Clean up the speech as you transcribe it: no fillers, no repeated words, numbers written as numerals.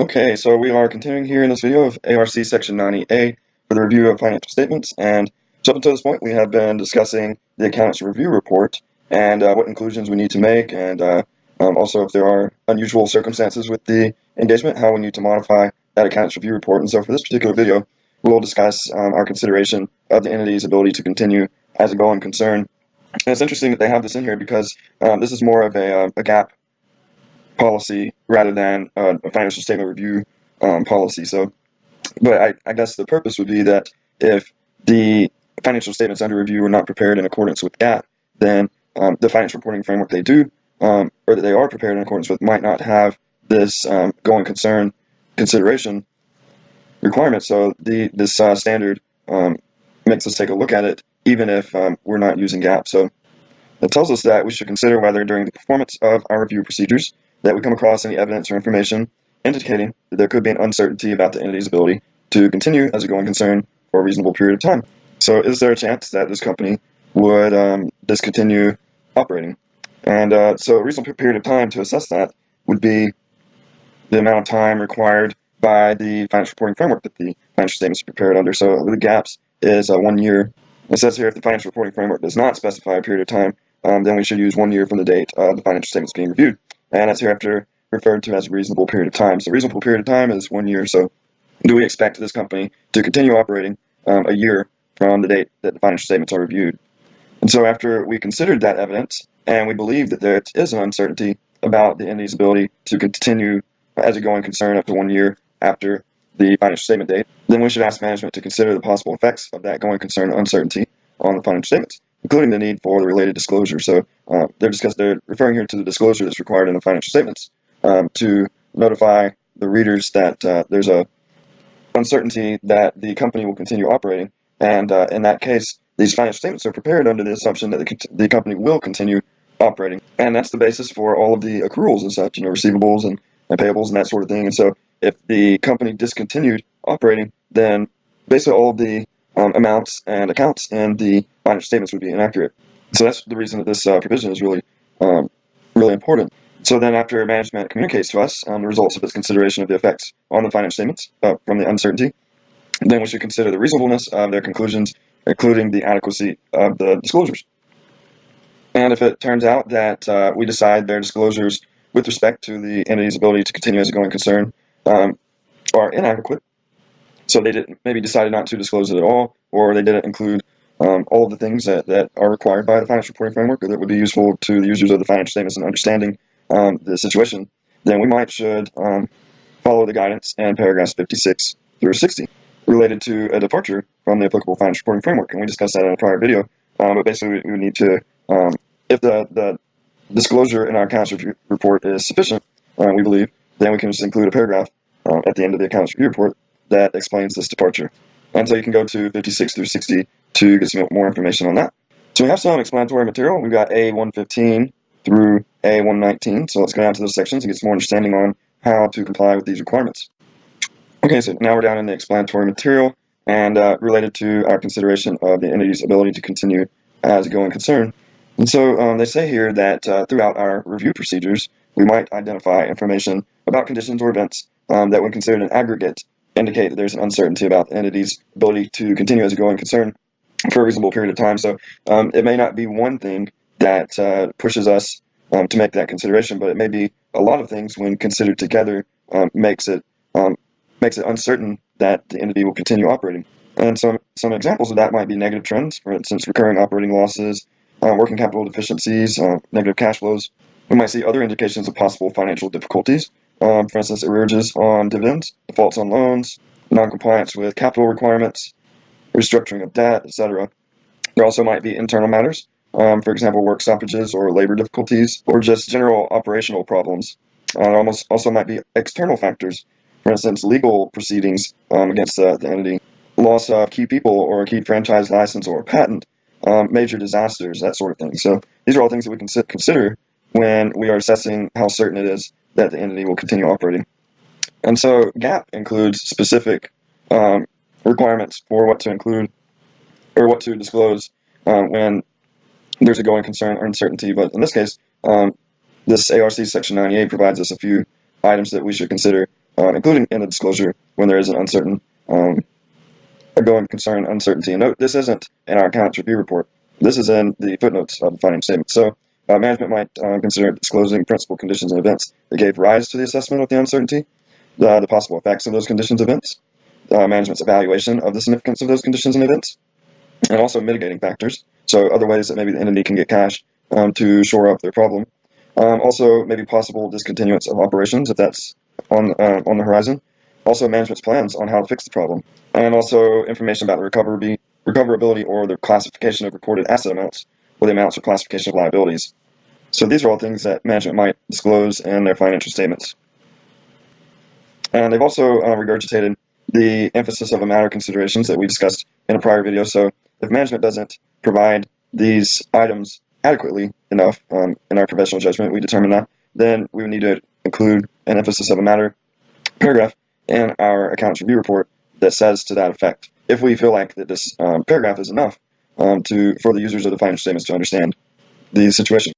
Okay, so we are continuing here in this video of ARC Section 90A for the review of financial statements, and so up until this point we have been discussing the Accountant's Review Report and what inclusions we need to make, and also if there are unusual circumstances with the engagement, how we need to modify that Accountant's Review Report. And so for this particular video, we'll discuss our consideration of the entity's ability to continue as a going concern. And it's interesting that they have this in here because this is more of a GAAP policy rather than a financial statement review policy. So, but I guess the purpose would be that if the financial statements under review are not prepared in accordance with GAAP, then the financial reporting framework they do, or that they are prepared in accordance with, might not have this going concern consideration requirement. So this standard makes us take a look at it, even if we're not using GAAP. So it tells us that we should consider whether during the performance of our review procedures that we come across any evidence or information indicating that there could be an uncertainty about the entity's ability to continue as a going concern for a reasonable period of time. So is there a chance that this company would discontinue operating? And so a reasonable period of time to assess that would be the amount of time required by the financial reporting framework that the financial statements are prepared under. So the GAPS is 1 year. It says here if the financial reporting framework does not specify a period of time, then we should use 1 year from the date of the financial statements being reviewed. And that's hereafter referred to as a reasonable period of time. So reasonable period of time is 1 year. So do we expect this company to continue operating a year from the date that the financial statements are reviewed? And so after we considered that evidence, and we believe that there is an uncertainty about the entity's ability to continue as a going concern up to 1 year after the financial statement date, then we should ask management to consider the possible effects of that going concern uncertainty on the financial statements, including the need for the related disclosure. So they're referring here to the disclosure that's required in the financial statements to notify the readers that there's a uncertainty that the company will continue operating. And in that case, these financial statements are prepared under the assumption that the company will continue operating. And that's the basis for all of the accruals and such, receivables and payables and that sort of thing. And so if the company discontinued operating, then basically all of the amounts and accounts in the financial statements would be inaccurate. So that's the reason that this provision is really important. So then after management communicates to us the results of its consideration of the effects on the financial statements from the uncertainty, then we should consider the reasonableness of their conclusions, including the adequacy of the disclosures. And if it turns out that we decide their disclosures with respect to the entity's ability to continue as a going concern are inadequate, so they maybe decided not to disclose it at all, or they didn't include all of the things that are required by the financial reporting framework or that would be useful to the users of the financial statements in understanding the situation, then we should follow the guidance in paragraphs 56 through 60 related to a departure from the applicable financial reporting framework. And we discussed that in a prior video, but basically we would need to, if the disclosure in our accounts review report is sufficient, we believe, then we can just include a paragraph at the end of the accounts review report that explains this departure. And so you can go to 56 through 60 to get some more information on that. So we have some explanatory material. We've got A115 through A119. So let's go down to those sections and get some more understanding on how to comply with these requirements. Okay, so now we're down in the explanatory material and related to our consideration of the entity's ability to continue as a going concern. And so they say here that throughout our review procedures, we might identify information about conditions or events that when considered in aggregate indicate that there's an uncertainty about the entity's ability to continue as a going concern for a reasonable period of time. So it may not be one thing that pushes us to make that consideration, but it may be a lot of things when considered together makes it uncertain that the entity will continue operating. And some examples of that might be negative trends, for instance, recurring operating losses, working capital deficiencies, negative cash flows. We might see other indications of possible financial difficulties, for instance, arrearages on dividends, defaults on loans, noncompliance with capital requirements, restructuring of debt, etc. There also might be internal matters, for example, work stoppages or labor difficulties, or just general operational problems. There also might be external factors, for instance, legal proceedings against the entity, loss of key people or a key franchise license or patent, major disasters, that sort of thing. So these are all things that we can consider when we are assessing how certain it is that the entity will continue operating. And so GAAP includes specific requirements for what to include or what to disclose when there's a going concern or uncertainty. But in this case, this ARC Section 98 provides us a few items that we should consider including in the disclosure when there is an uncertain, a going concern uncertainty. And note, this isn't in our accounts review report. This is in the footnotes of the financial statement. So management might consider disclosing principal conditions and events that gave rise to the assessment of the uncertainty, the possible effects of those conditions and events, management's evaluation of the significance of those conditions and events, and also mitigating factors. So other ways that maybe the entity can get cash to shore up their problem. Also, maybe possible discontinuance of operations if that's on the horizon. Also, management's plans on how to fix the problem, and also information about the recoverability or the classification of reported asset amounts, or the amounts or classification of liabilities. So these are all things that management might disclose in their financial statements. And they've also regurgitated the emphasis of a matter considerations that we discussed in a prior video. So if management doesn't provide these items adequately enough in our professional judgment, we determine that, then we would need to include an emphasis of a matter paragraph in our accounts review report that says to that effect. If we feel like that this paragraph is enough for the users of the financial statements to understand the situation.